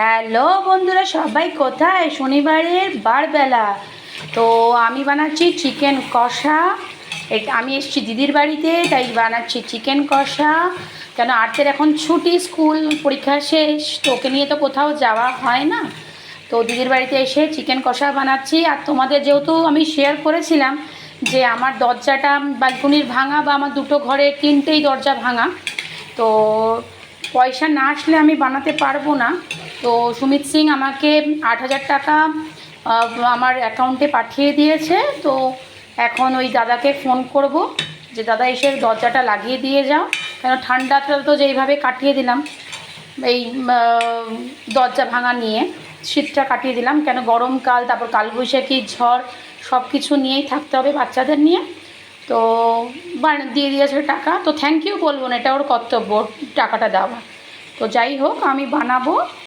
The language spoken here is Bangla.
হ্যালো বন্ধুরা, সবাই কোথায়? শনিবারের বারবেলা। তো আমি বানাচ্ছি চিকেন কষা। আমি এসেছি দিদির বাড়িতে, তাই বানাচ্ছি চিকেন কষা। কেন আর্টের এখন ছুটি, স্কুল পরীক্ষা শেষ, তো ওকে নিয়ে তো কোথাও যাওয়া হয় না। তো দিদির বাড়িতে এসে চিকেন কষা বানাচ্ছি। আর তোমাদের যেহেতু আমি শেয়ার করেছিলাম যে আমার দরজাটা ব্যালকনির ভাঙা, বা আমার দুটো ঘরে তিনটেই দরজা ভাঙা, তো পয়সা না আসলে আমি বানাতে পারবো না। তো সুমিত সিং আমাকে 8,000 টাকা আমার অ্যাকাউন্টে পাঠিয়ে দিয়েছে। তো এখন ওই দাদাকে ফোন করব যে দাদা এসে দরজাটা লাগিয়ে দিয়ে যাও। কেন ঠান্ডাটা তো যেইভাবে কাটিয়ে দিলাম, এই দরজা ভাঙা নিয়ে শীতটা কাটিয়ে দিলাম, কেন গরমকাল, তারপর কালবৈশাখী ঝড় সব কিছু নিয়েই থাকতে হবে বাচ্চাদের নিয়ে। তো দিয়ে দিয়েছে টাকা, তো থ্যাংক ইউ বলবো না, এটা ওর কর্তব্য টাকাটা দেওয়া। তো যাই হোক, আমি বানাবো।